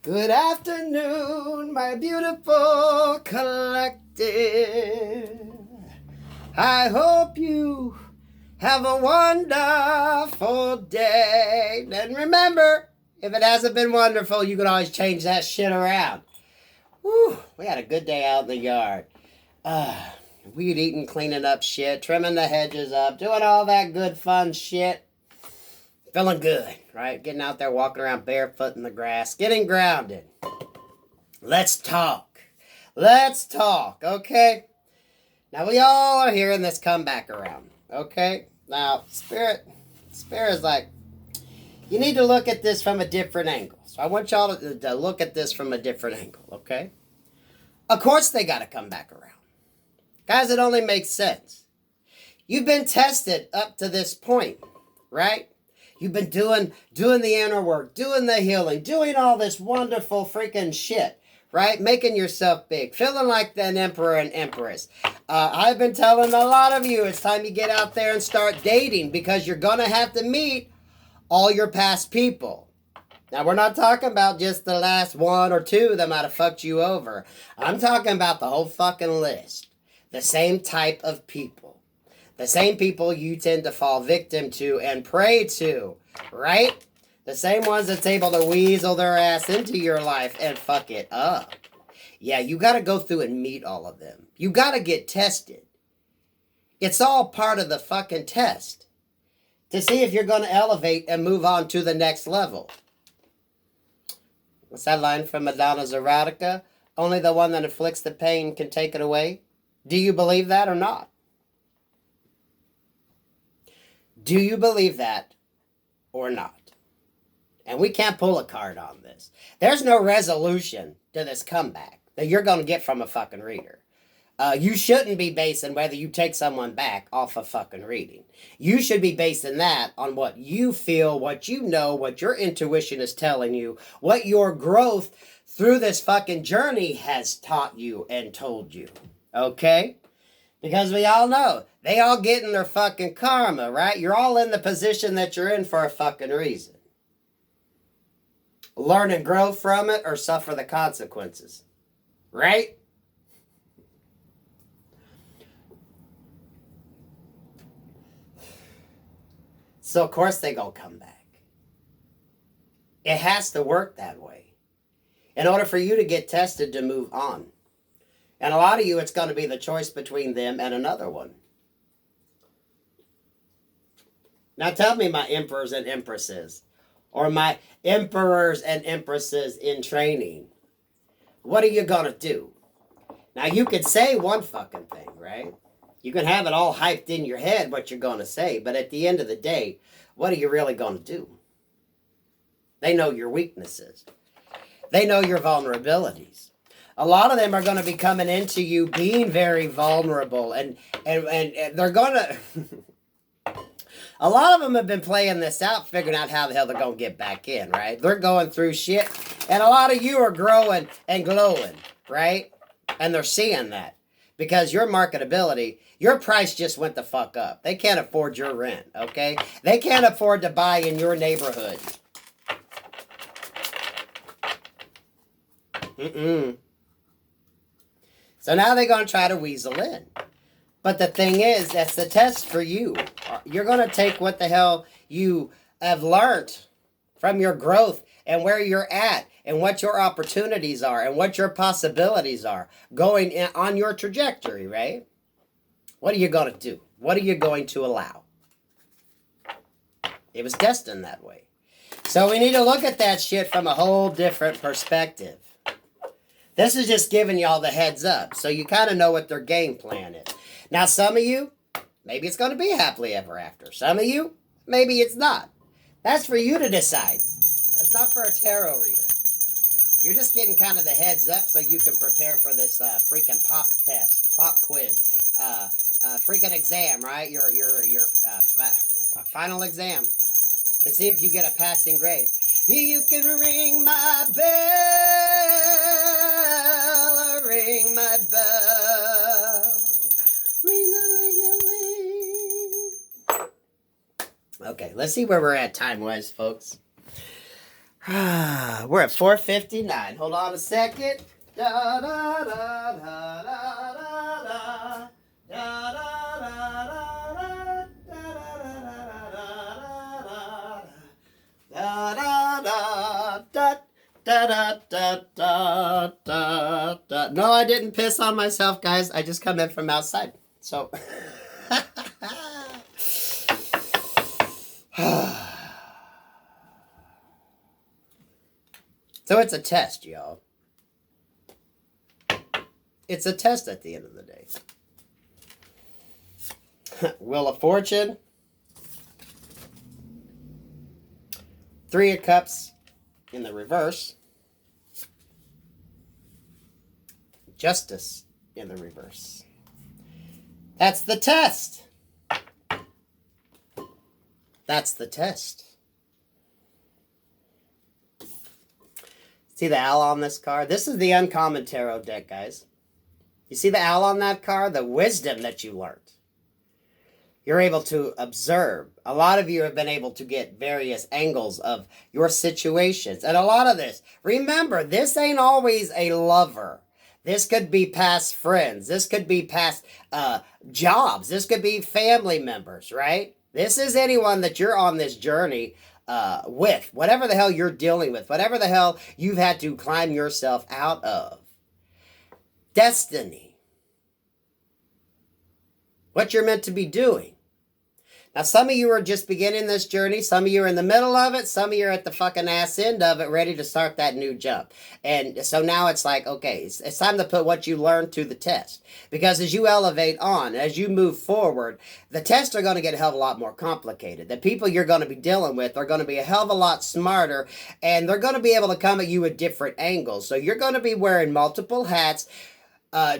Good afternoon, my beautiful collective. I hope you have a wonderful day. And remember, if it hasn't been wonderful, you can always change that shit around. Whew, we had a good day out in the yard. Weed eating, cleaning up shit, trimming the hedges up, doing all that good fun shit. Feeling good, right? Getting out there, walking around barefoot in the grass, getting grounded. Let's talk. Let's talk, okay? Now, we all are hearing this come back around, okay? Now, Spirit is like, you need to look at this from a different angle. So I want y'all to look at this from a different angle, okay? Of course they got to come back around. Guys, it only makes sense. You've been tested up to this point, right? You've been doing the inner work, doing the healing, doing all this wonderful freaking shit, right? Making yourself big, feeling like an emperor and empress. I've been telling a lot of you, it's time you get out there and start dating because you're going to have to meet all your past people. Now, we're not talking about just the last one or two that might have fucked you over. I'm talking about the whole fucking list. The same type of people. The same people you tend to fall victim to and prey to, right? The same ones that's able to weasel their ass into your life and fuck it up. Yeah, you got to go through and meet all of them. You got to get tested. It's all part of the fucking test to see if you're going to elevate and move on to the next level. What's that line from Madonna's erotica? Only the one that inflicts the pain can take it away. Do you believe that or not? Do you believe that or not? And we can't pull a card on this. There's no resolution to this comeback that you're going to get from a fucking reader. You shouldn't be basing whether you take someone back off a fucking reading. You should be basing that on what you feel, what you know, what your intuition is telling you, what your growth through this fucking journey has taught you and told you. Okay? Because we all know, they all getting their fucking karma, right? You're all in the position that you're in for a fucking reason. Learn and grow from it or suffer the consequences. Right? So, of course, they gonna come back. It has to work that way. In order for you to get tested to move on. And a lot of you, it's going to be the choice between them and another one. Now tell me, my emperors and empresses, or my emperors and empresses in training, what are you going to do? Now you could say one fucking thing, right? You can have it all hyped in your head what you're going to say, but at the end of the day, what are you really going to do? They know your weaknesses. They know your vulnerabilities. A lot of them are going to be coming into you being very vulnerable, and they're going to... A lot of them have been playing this out, figuring out how the hell they're going to get back in, right? They're going through shit, and a lot of you are growing and glowing, right? And they're seeing that. Because your marketability, your price just went the fuck up. They can't afford your rent, okay? They can't afford to buy in your neighborhood. So now they're going to try to weasel in. But the thing is, that's the test for you. You're going to take what the hell you have learned from your growth and where you're at and what your opportunities are and what your possibilities are going on your trajectory, right? What are you going to do? What are you going to allow? It was destined that way. So we need to look at that shit from a whole different perspective. This is just giving y'all the heads up, so you kind of know what their game plan is. Now, some of you, maybe it's going to be happily ever after. Some of you, maybe it's not. That's for you to decide. That's not for a tarot reader. You're just getting kind of the heads up so you can prepare for this freaking pop test, pop quiz, freaking exam, right? Your final exam to see if you get a passing grade. You can ring my bell, ring my bell, ring-a-ling-a-ling. Okay, let's see where we're at time-wise, folks. We're at 4:59. Hold on a second. Da, da, da, da, da, da, da, da, da. No, I didn't piss on myself, guys. I just come in from outside. So so it's a test, y'all. It's a test at the end of the day. Wheel of Fortune. 3 of Cups in the reverse. Justice in the reverse. That's the test. That's the test. See the owl on this card? This is the uncommon tarot deck, guys. You see the owl on that card? The wisdom that you learned. You're able to observe. A lot of you have been able to get various angles of your situations. And a lot of this, remember, this ain't always a lover. This could be past friends. This could be past jobs. This could be family members, right? This is anyone that you're on this journey with. Whatever the hell you're dealing with. Whatever the hell you've had to climb yourself out of. Destiny. What you're meant to be doing. Now, some of you are just beginning this journey. Some of you are in the middle of it. Some of you are at the fucking ass end of it, ready to start that new jump. And so now it's like, okay, it's time to put what you learned to the test. Because as you elevate on, as you move forward, the tests are going to get a hell of a lot more complicated. The people you're going to be dealing with are going to be a hell of a lot smarter, and they're going to be able to come at you at different angles. So you're going to be wearing multiple hats,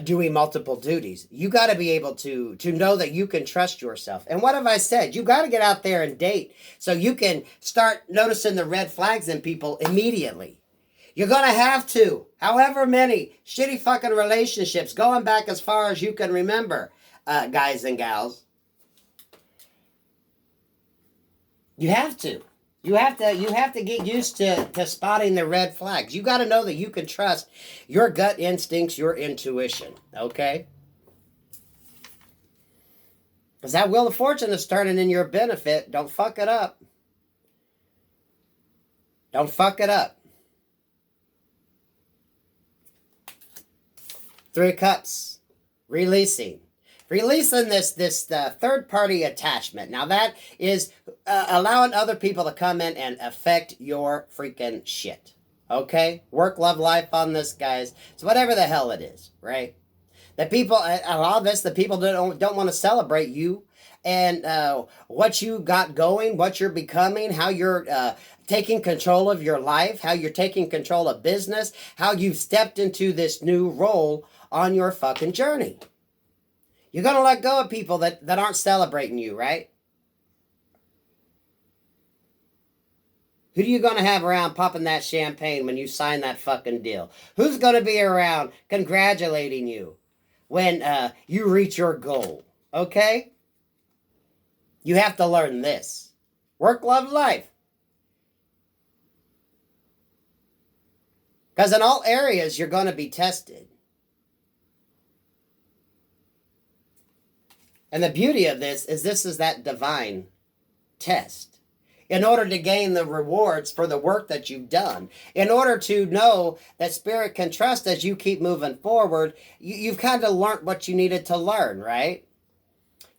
doing multiple duties. You got to be able to know that you can trust yourself. And what have I said? You got to get out there and date so you can start noticing the red flags in people immediately. You're going to have to. However many shitty fucking relationships going back as far as you can remember, guys and gals. You have to. You have to get used to spotting the red flags. You got to know that you can trust your gut instincts, your intuition, okay? Because that Wheel of Fortune is turning in your benefit. Don't fuck it up. Don't fuck it up. 3 of Cups. Releasing. Releasing this third-party attachment. Now that is allowing other people to come in and affect your freaking shit. Okay? Work, love, life on this, guys. So whatever the hell it is, right? The people, a lot of this, the people don't want to celebrate you and what you got going, what you're becoming, how you're taking control of your life, how you're taking control of business, how you've stepped into this new role on your fucking journey. You're going to let go of people that aren't celebrating you, right? Who are you going to have around popping that champagne when you sign that fucking deal? Who's going to be around congratulating you when you reach your goal? Okay? You have to learn this. Work, love, life. Because in all areas, you're going to be tested. And the beauty of this is that divine test. In order to gain the rewards for the work that you've done, in order to know that Spirit can trust as you keep moving forward, you've kind of learned what you needed to learn, right?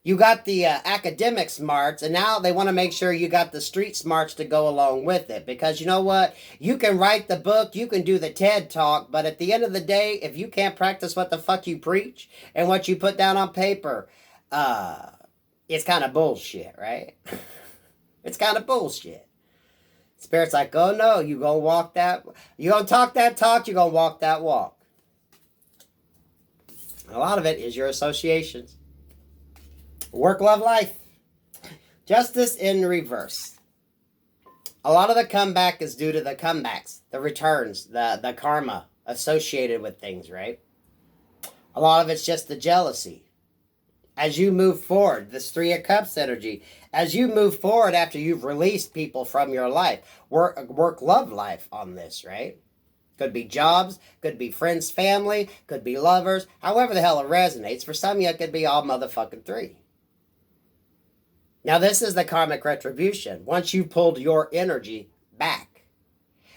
You got the academic smarts, and now they want to make sure you got the street smarts to go along with it. Because you know what? You can write the book, you can do the TED Talk, but at the end of the day, if you can't practice what the fuck you preach and what you put down on paper, it's kind of bullshit, right? It's kind of bullshit. Spirit's like, oh no, you gonna walk that, you gonna talk that talk, you gonna walk that walk. A lot of it is your associations. Work, love, life. Justice in reverse. A lot of the comeback is due to the comebacks, the returns, the karma associated with things, right? A lot of it's just the jealousy. as you move forward, this Three of Cups energy, as you move forward after you've released people from your life, work love life on this, right? Could be jobs, could be friends, family, could be lovers, however the hell it resonates. For some of you, it could be all motherfucking three. Now, this is the karmic retribution. Once you pulled your energy back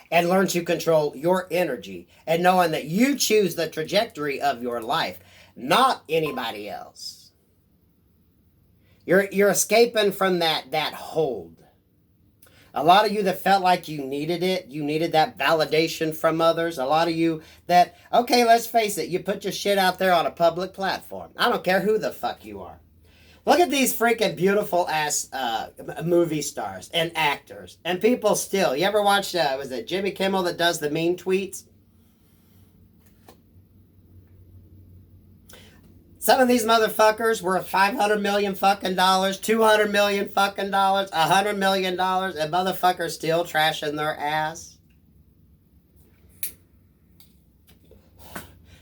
and learned to control your energy and knowing that you choose the trajectory of your life, not anybody else. You're escaping from that hold. A lot of you that felt like you needed it, you needed that validation from others. A lot of you that, okay, let's face it, you put your shit out there on a public platform. I don't care who the fuck you are. Look at these freaking beautiful ass movie stars and actors and people still. You ever watched, was it Jimmy Kimmel that does the mean tweets? Some of these motherfuckers worth $500 million fucking dollars, $200 million fucking dollars, $100 million, and motherfuckers still trashing their ass.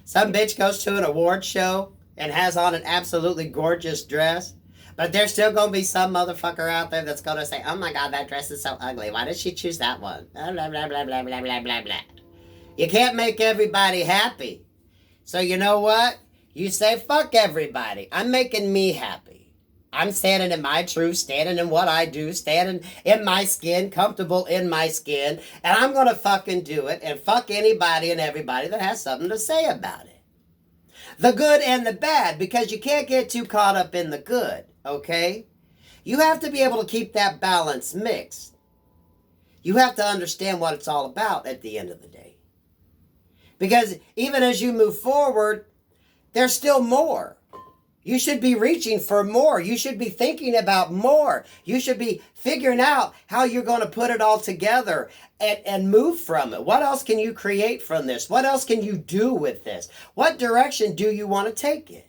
Some bitch goes to an award show and has on an absolutely gorgeous dress, but there's still going to be some motherfucker out there that's going to say, oh my God, that dress is so ugly. Why did she choose that one? Blah, blah, blah, blah, blah, blah, blah, blah, blah. You can't make everybody happy. So you know what? You say, fuck everybody. I'm making me happy. I'm standing in my truth, standing in what I do, standing in my skin, comfortable in my skin, and I'm going to fucking do it and fuck anybody and everybody that has something to say about it. The good and the bad, because you can't get too caught up in the good, okay? You have to be able to keep that balance mixed. You have to understand what it's all about at the end of the day. Because even as you move forward, there's still more. You should be reaching for more. You should be thinking about more. You should be figuring out how you're going to put it all together and move from it. What else can you create from this? What else can you do with this? What direction do you want to take it?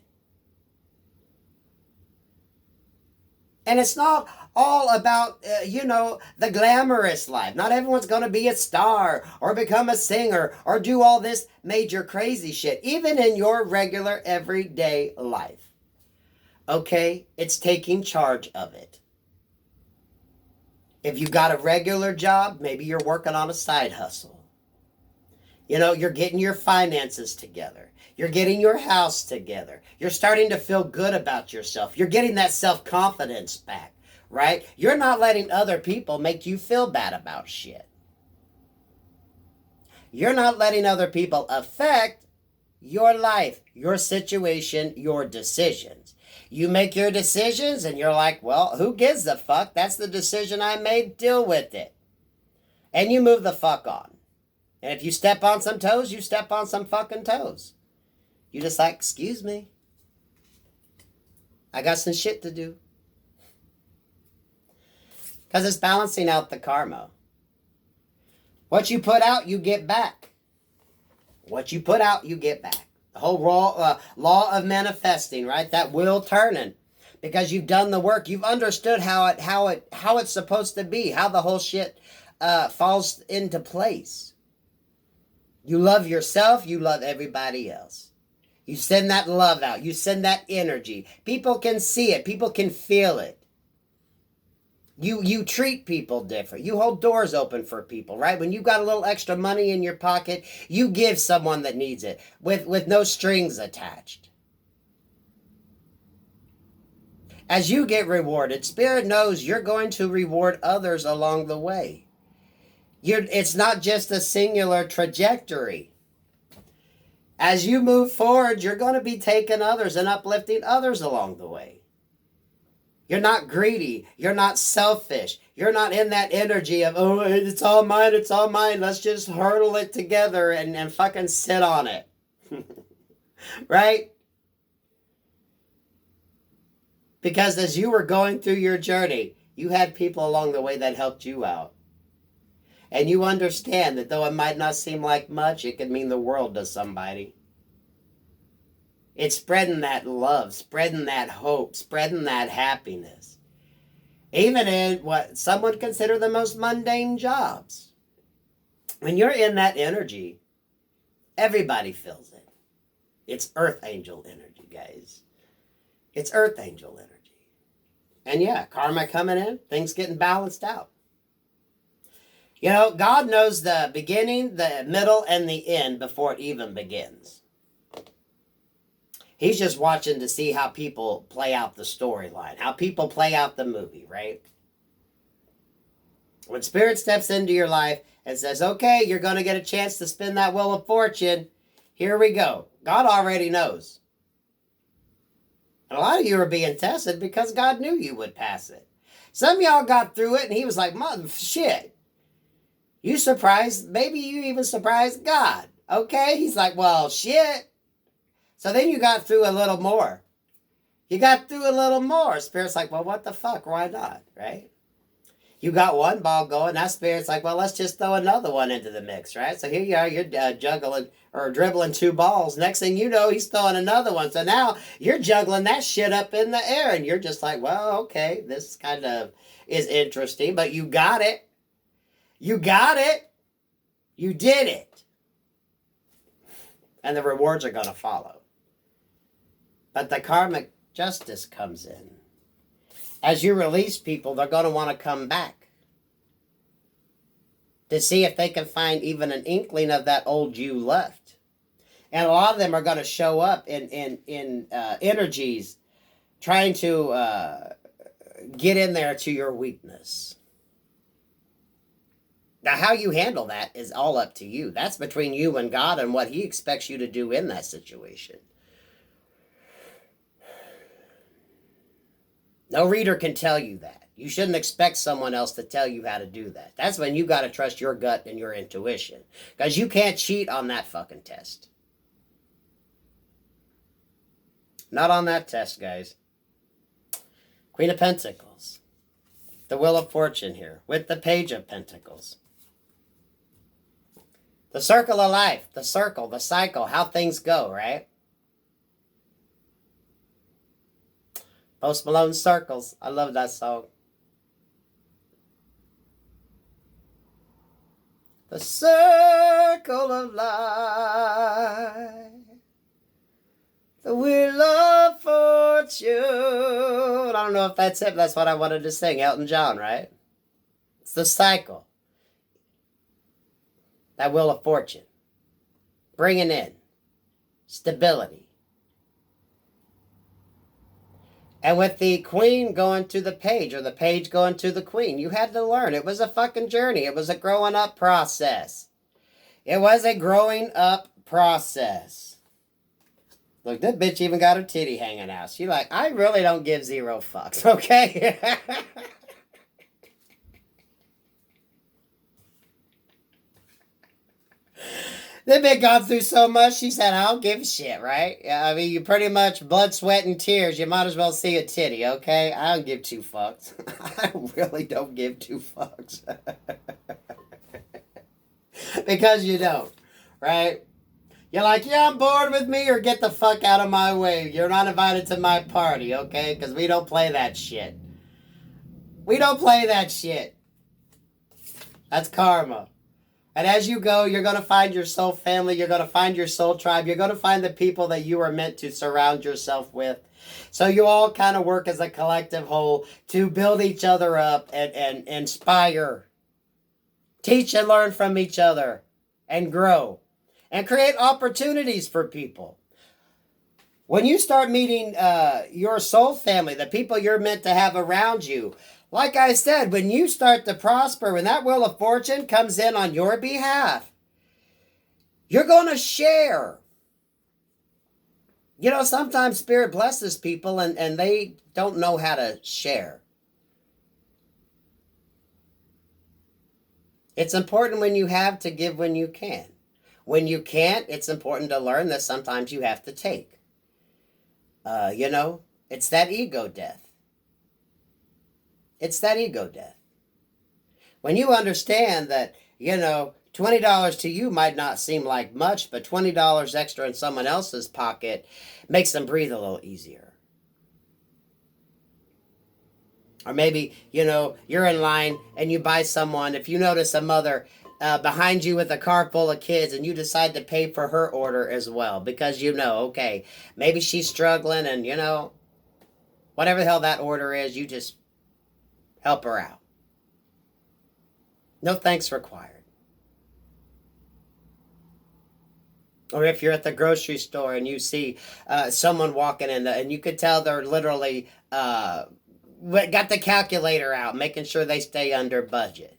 And it's not all about, the glamorous life. Not everyone's going to be a star or become a singer or do all this major crazy shit, even in your regular everyday life. Okay? It's taking charge of it. If you've got a regular job, maybe you're working on a side hustle. You're getting your finances together. You're getting your house together. You're starting to feel good about yourself. You're getting that self-confidence back, right? You're not letting other people make you feel bad about shit. You're not letting other people affect your life, your situation, your decisions. You make your decisions and you're like, well, who gives a fuck? That's the decision I made. Deal with it. And you move the fuck on. And if you step on some toes, you step on some fucking toes. You just like, excuse me. I got some shit to do. Because it's balancing out the karma. What you put out, you get back. What you put out, you get back. The whole law of manifesting, right? That wheel turning. Because you've done the work. You've understood how it's supposed to be. How the whole shit falls into place. You love yourself. You love everybody else. You send that love out. You send that energy. People can see it. People can feel it. You treat people different. You hold doors open for people, right? When you've got a little extra money in your pocket, you give someone that needs it with no strings attached. As you get rewarded, Spirit knows you're going to reward others along the way. It's not just a singular trajectory. As you move forward, you're going to be taking others and uplifting others along the way. You're not greedy. You're not selfish. You're not in that energy of, oh, it's all mine, it's all mine. Let's just hurdle it together and fucking sit on it. Right? Because as you were going through your journey, you had people along the way that helped you out. And you understand that though it might not seem like much, it could mean the world to somebody. It's spreading that love, spreading that hope, spreading that happiness. Even in what some would consider the most mundane jobs. When you're in that energy, everybody feels it. It's earth angel energy, guys. It's earth angel energy. And yeah, karma coming in, things getting balanced out. You know, God knows the beginning, the middle, and the end before it even begins. He's just watching to see how people play out the storyline, how people play out the movie, right? When Spirit steps into your life and says, okay, you're going to get a chance to spin that wheel of fortune, here we go. God already knows. And a lot of you are being tested because God knew you would pass it. Some of y'all got through it and he was like, mother, shit. You surprised, maybe you even surprised God. Okay? He's like, well, shit. So then you got through a little more. You got through a little more. Spirit's like, well, what the fuck? Why not? Right? You got one ball going. That Spirit's like, well, let's just throw another one into the mix, right? So here you are, you're juggling or dribbling two balls. Next thing you know, he's throwing another one. So now you're juggling that shit up in the air. And you're just like, well, okay, this kind of is interesting. But you got it. You got it. You did it. And the rewards are going to follow. But the karmic justice comes in. As you release people, they're going to want to come back to see if they can find even an inkling of that old you left. And a lot of them are going to show up in energies trying to get in there to your weakness. Now, how you handle that is all up to you. That's between you and God and what he expects you to do in that situation. No reader can tell you that. You shouldn't expect someone else to tell you how to do that. That's when you got to trust your gut and your intuition. Because you can't cheat on that fucking test. Not on that test, guys. Queen of Pentacles. The Wheel of Fortune here. With the Page of Pentacles. The circle of life. The circle. The cycle. How things go, right? Post Malone's Circles. I love that song. The circle of life. The wheel of fortune. I don't know if that's it, but that's what I wanted to sing. Elton John, right? It's the cycle. That wheel of fortune. Bringing in stability. And with the queen going to the page, or the page going to the queen, you had to learn. It was a fucking journey. It was a growing up process. It was a growing up process. Look, that bitch even got her titty hanging out. She like, I really don't give zero fucks, okay? They've been gone through so much, she said, I don't give a shit, right? I mean, you pretty much blood, sweat, and tears. You might as well see a titty, okay? I don't give two fucks. I really don't give two fucks. Because you don't, right? You're like, yeah, I'm bored with me, or get the fuck out of my way. You're not invited to my party, okay? Because we don't play that shit. We don't play that shit. That's karma. And as you go, you're going to find your soul family. You're going to find your soul tribe. You're going to find the people that you are meant to surround yourself with. So you all kind of work as a collective whole to build each other up and inspire. Teach and learn from each other and grow. And create opportunities for people. When you start meeting your soul family, the people you're meant to have around you, like I said, when you start to prosper, when that wheel of fortune comes in on your behalf, you're going to share. You know, sometimes Spirit blesses people and they don't know how to share. It's important when you have to give when you can. When you can't, it's important to learn that sometimes you have to take. You know, it's that ego death. It's that ego death. When you understand that, you know, $20 to you might not seem like much, but $20 extra in someone else's pocket makes them breathe a little easier. Or maybe, you know, you're in line and you buy someone, if you notice a mother behind you with a car full of kids and you decide to pay for her order as well because you know, okay, maybe she's struggling and, you know, Whatever the hell that order is, you just help her out. No thanks required. Or if you're at the grocery store and you see someone walking in, and you could tell they're literally got the calculator out, making sure they stay under budget.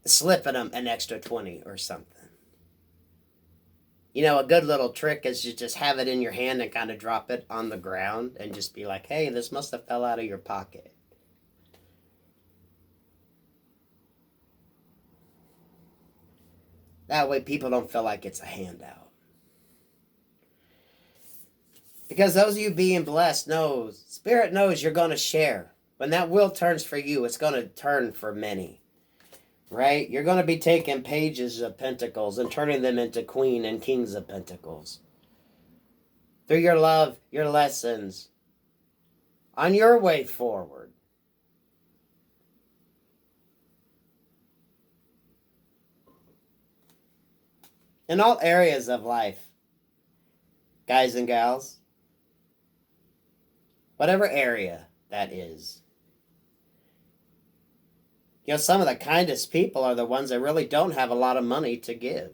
Slipping them an extra 20 or something. You know, a good little trick is you just have it in your hand and kind of drop it on the ground and just be like, hey, this must have fell out of your pocket. That way people don't feel like it's a handout. Because those of you being blessed knows, Spirit knows you're going to share. When that wheel turns for you, it's going to turn for many. Right? You're going to be taking pages of Pentacles and turning them into Queen and Kings of Pentacles. Through your love, your lessons, on your way forward. In all areas of life, guys and gals, whatever area that is. You know, some of the kindest people are the ones that really don't have a lot of money to give.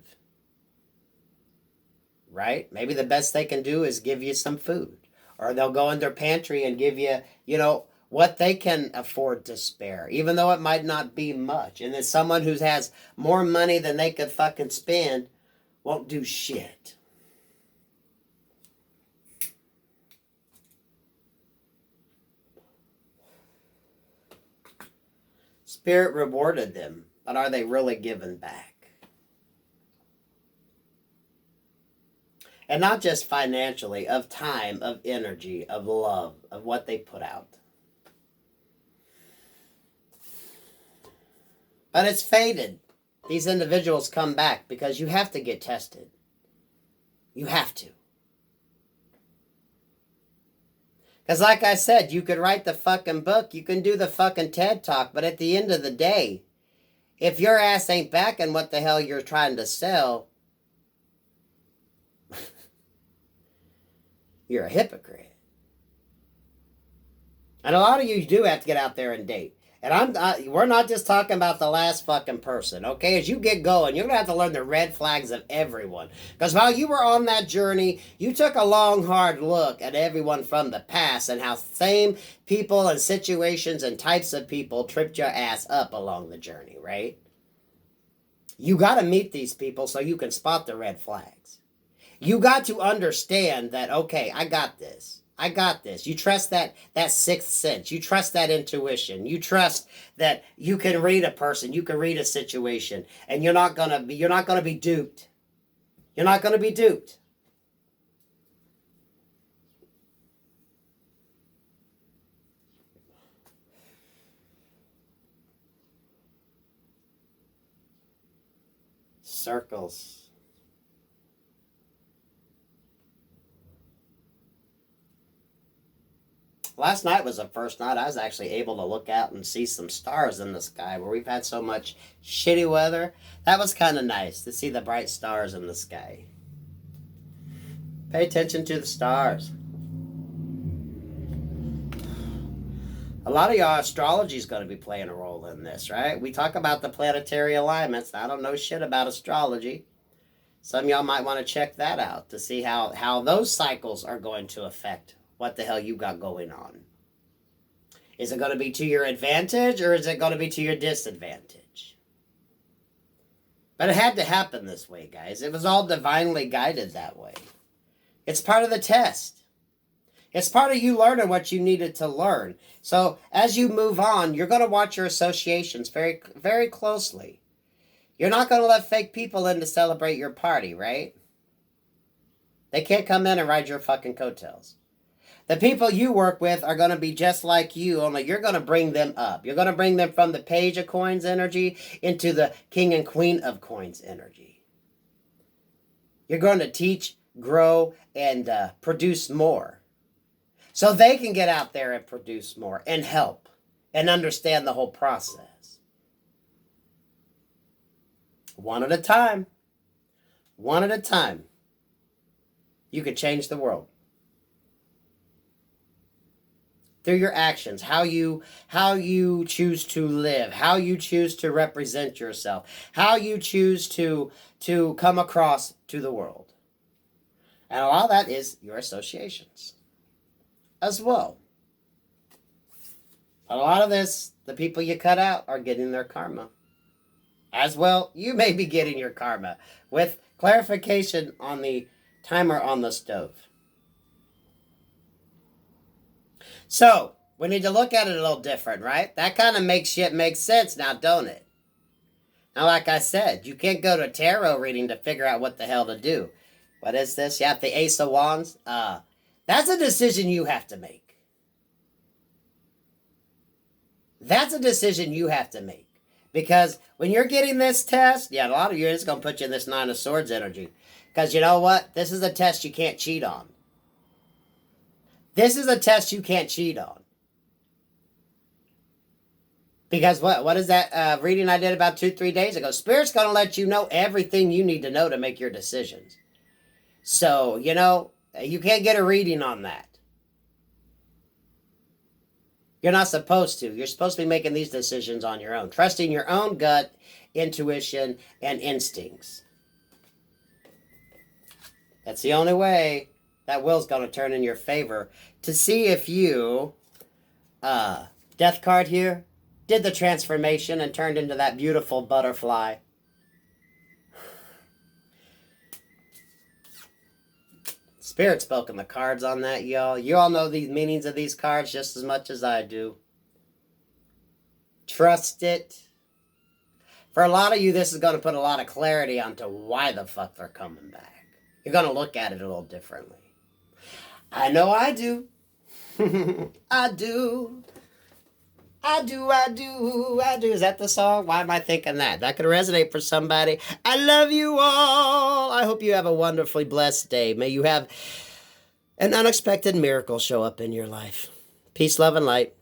Right? Maybe the best they can do is give you some food. Or they'll go in their pantry and give you, you know, what they can afford to spare. Even though it might not be much. And then someone who has more money than they could fucking spend won't do shit. Spirit rewarded them, but are they really giving back? And not just financially, of time, of energy, of love, of what they put out. But it's faded. These individuals come back because you have to get tested. You have to. Because like I said, you could write the fucking book, you can do the fucking TED Talk, but at the end of the day, if your ass ain't backing what the hell you're trying to sell, you're a hypocrite. And a lot of you do have to get out there and date. And we're not just talking about the last fucking person, okay? As you get going, you're going to have to learn the red flags of everyone. Because while you were on that journey, you took a long, hard look at everyone from the past and how same people and situations and types of people tripped your ass up along the journey, right? You got to meet these people so you can spot the red flags. You got to understand that, okay, I got this. I got this. You trust that sixth sense. You trust that intuition. You trust that you can read a person. You can read a situation, and you're not gonna be duped. You're not gonna be duped. Circles. Last night was the first night I was actually able to look out and see some stars in the sky where we've had so much shitty weather. That was kind of nice to see the bright stars in the sky. Pay attention to the stars. A lot of y'all, astrology is going to be playing a role in this, right? We talk about the planetary alignments. I don't know shit about astrology. Some of y'all might want to check that out to see how those cycles are going to affect what the hell you got going on. Is it going to be to your advantage or is it going to be to your disadvantage? But it had to happen this way, guys. It was all divinely guided that way. It's part of the test. It's part of you learning what you needed to learn. So as you move on, you're going to watch your associations very, very closely. You're not going to let fake people in to celebrate your party, right? They can't come in and ride your fucking coattails. The people you work with are going to be just like you, only you're going to bring them up. You're going to bring them from the Page of Coins energy into the King and Queen of Coins energy. You're going to teach, grow, and produce more. So they can get out there and produce more and help and understand the whole process. One at a time. One at a time. You could change the world. through your actions, how you choose to live, how you choose to represent yourself, how you choose to come across to the world. And a lot of that is your associations as well. A lot of this, the people you cut out are getting their karma. As well, you may be getting your karma with clarification on the timer on the stove. So, we need to look at it a little different, right? That kind of makes shit make sense now, don't it? Now, like I said, you can't go to a tarot reading to figure out what the hell to do. What is this? You have the Ace of Wands. That's a decision you have to make. That's a decision you have to make. Because when you're getting this test, yeah, a lot of you, it's going to put you in this Nine of Swords energy. Because you know what? This is a test you can't cheat on. This is a test you can't cheat on. Because what is that reading I did about 2-3 days ago? Spirit's going to let you know everything you need to know to make your decisions. So, you know, you can't get a reading on that. You're not supposed to. You're supposed to be making these decisions on your own. Trusting your own gut, intuition, and instincts. That's the only way that will's going to turn in your favor. To see if you, death card here, did the transformation and turned into that beautiful butterfly. Spirit spoke in the cards on that, y'all. You all know the meanings of these cards just as much as I do. Trust it. For a lot of you, this is going to put a lot of clarity onto why the fuck they're coming back. You're going to look at it a little differently. I know I do. I do. Is that the song? Why am I thinking that? That could resonate for somebody. I love you all. I hope you have a wonderfully blessed day. May you have an unexpected miracle show up in your life. Peace, love, and light.